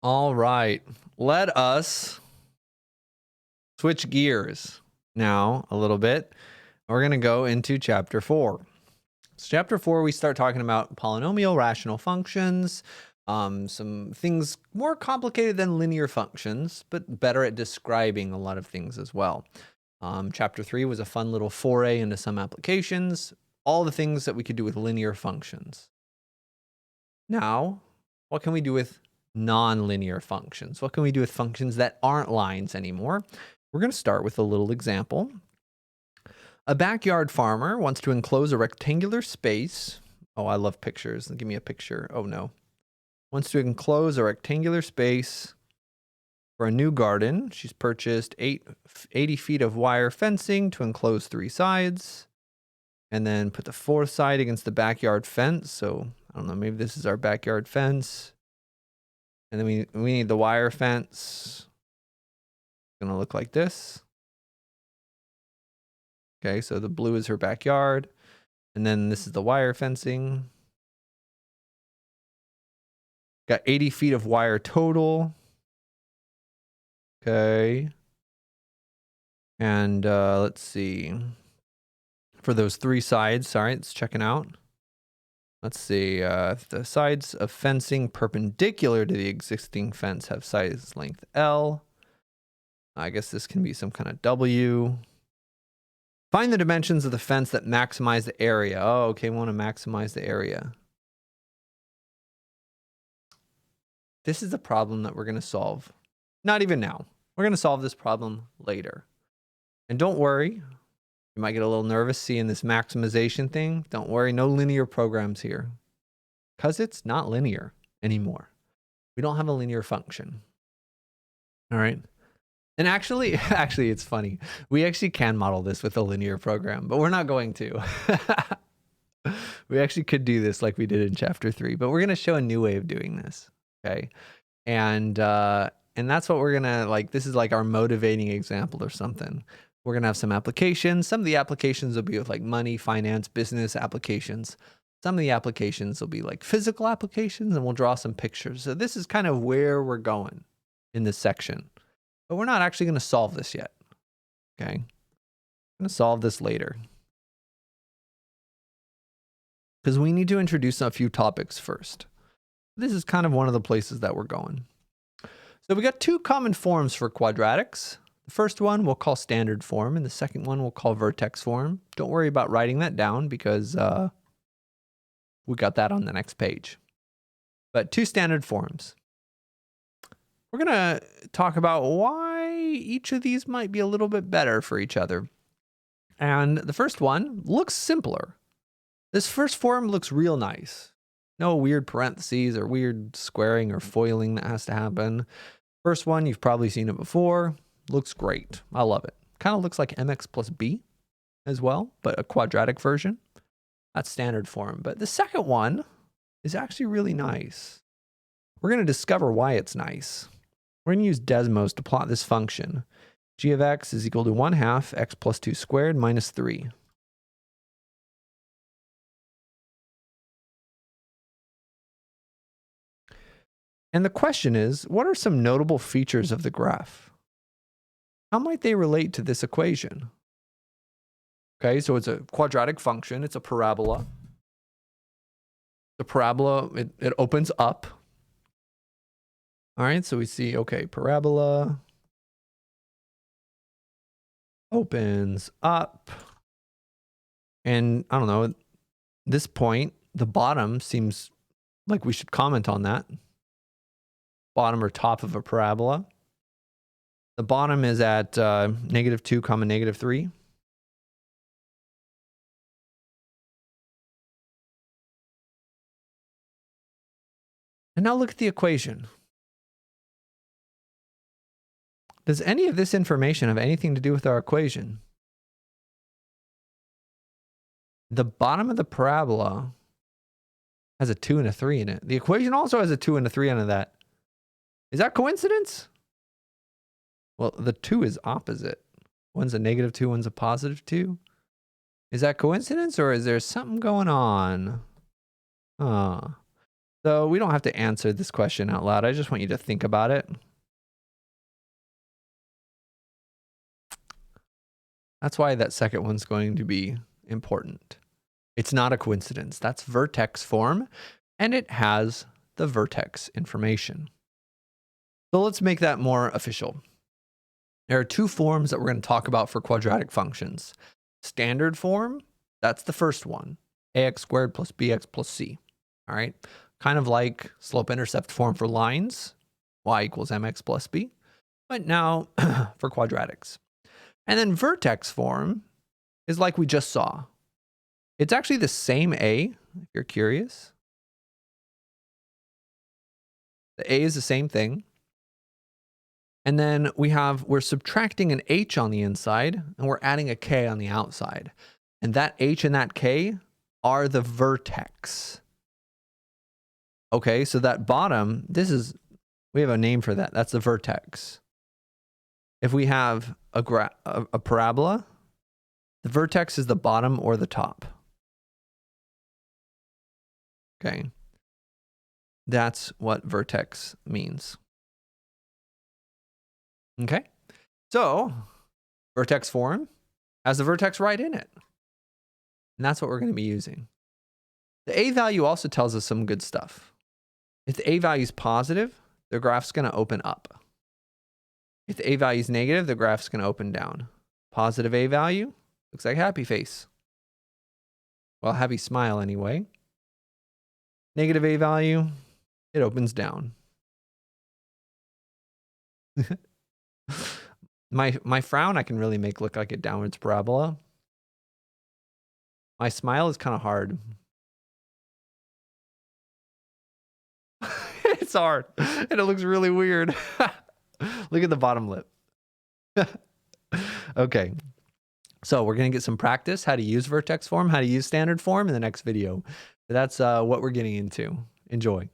All right, let us switch gears now a little bit. We're going to go into chapter 4. So chapter 4, we start talking about polynomial rational functions, some things more complicated than linear functions, but better at describing a lot of things as well. Chapter 3 was a fun little foray into some applications, all the things that we could do with linear functions. Now, what can we do with nonlinear functions? What can we do with functions that aren't lines anymore? We're going to start with a little example. A backyard farmer wants to enclose a rectangular space. Oh, I love pictures. Give me a picture. Oh, no. Wants to enclose a rectangular space for a new garden. She's purchased 80 feet of wire fencing to enclose 3 sides. And then put the 4th side against the backyard fence. So, I don't know, maybe this is our backyard fence. And then we need the wire fence. It's going to look like this. Okay, so the blue is her backyard. And then this is the wire fencing. Got 80 feet of wire total. Okay. And let's see. For those 3 sides, sorry, it's checking out. Let's see. The sides of fencing perpendicular to the existing fence have size length L. I guess this can be some kind of W. Find the dimensions of the fence that maximize the area. Oh, okay, we want to maximize the area. This is a problem that we're going to solve. Not even now. We're going to solve this problem later. And don't worry. You might get a little nervous seeing this maximization thing. Don't worry, no linear programs here. Because it's not linear anymore. We don't have a linear function. All right. And actually, it's funny. We actually can model this with a linear program, but we're not going to. We actually could do this like we did in chapter 3, but we're going to show a new way of doing this. Okay. And that's what we're going to like. This is like our motivating example or something. We're going to have some applications. Some of the applications will be with like money, finance, business applications. Some of the applications will be like physical applications, and we'll draw some pictures. So this is kind of where we're going in this section. But we're not actually going to solve this yet. Okay. I'm going to solve this later. Because we need to introduce a few topics first. This is kind of one of the places that we're going. So we got 2 common forms for quadratics. The first one we'll call standard form, and the second one we'll call vertex form. Don't worry about writing that down because we got that on the next page. But 2 standard forms. We're going to talk about why each of these might be a little bit better for each other. And the first one looks simpler. This first form looks real nice. No weird parentheses or weird squaring or foiling that has to happen. First one, you've probably seen it before. Looks great. I love it. Kind of looks like mx plus b as well, but a quadratic version. That's standard form. But the second one is actually really nice. We're going to discover why it's nice. We're going to use Desmos to plot this function. G of x is equal to 1/2 x plus 2 squared minus 3. And the question is, what are some notable features of the graph? How might they relate to this equation? Okay, so it's a quadratic function. It's a parabola. The parabola, it opens up. All right, so we see, okay, parabola opens up. And I don't know, at this point, the bottom seems like we should comment on that. Bottom or top of a parabola. The bottom is at -2, -3. And now look at the equation. Does any of this information have anything to do with our equation? The bottom of the parabola has a 2 and a 3 in it. The equation also has a 2 and a 3 under that. Is that coincidence? Well, the 2 is opposite. One's a -2, one's a +2. Is that coincidence or is there something going on? So we don't have to answer this question out loud. I just want you to think about it. That's why that second one's going to be important. It's not a coincidence. That's vertex form, and it has the vertex information. So let's make that more official. There are two forms that we're going to talk about for quadratic functions. Standard form, that's the first one, ax squared plus bx plus c. All right, kind of like slope-intercept form for lines, y equals mx plus b, but now for quadratics. And then vertex form is like we just saw. It's actually the same a, if you're curious. The a is the same thing. And then we're subtracting an h on the inside, and we're adding a k on the outside. And that h and that k are the vertex. Okay, so that bottom, we have a name for that. That's the vertex. If we have a parabola, the vertex is the bottom or the top. Okay, that's what vertex means. Okay, so vertex form has the vertex right in it. And that's what we're going to be using. The a value also tells us some good stuff. If the a value is positive, the graph's going to open up. If the a value is negative, the graph's going to open down. Positive a value looks like happy face. Well, happy smile anyway. Negative a value, it opens down. My frown I can really make look like a downwards parabola. My smile is kind of hard. It's hard and it looks really weird. Look at the bottom lip. Okay, so we're gonna get some practice how to use vertex form, how to use standard form in the next video. That's what we're getting into. Enjoy.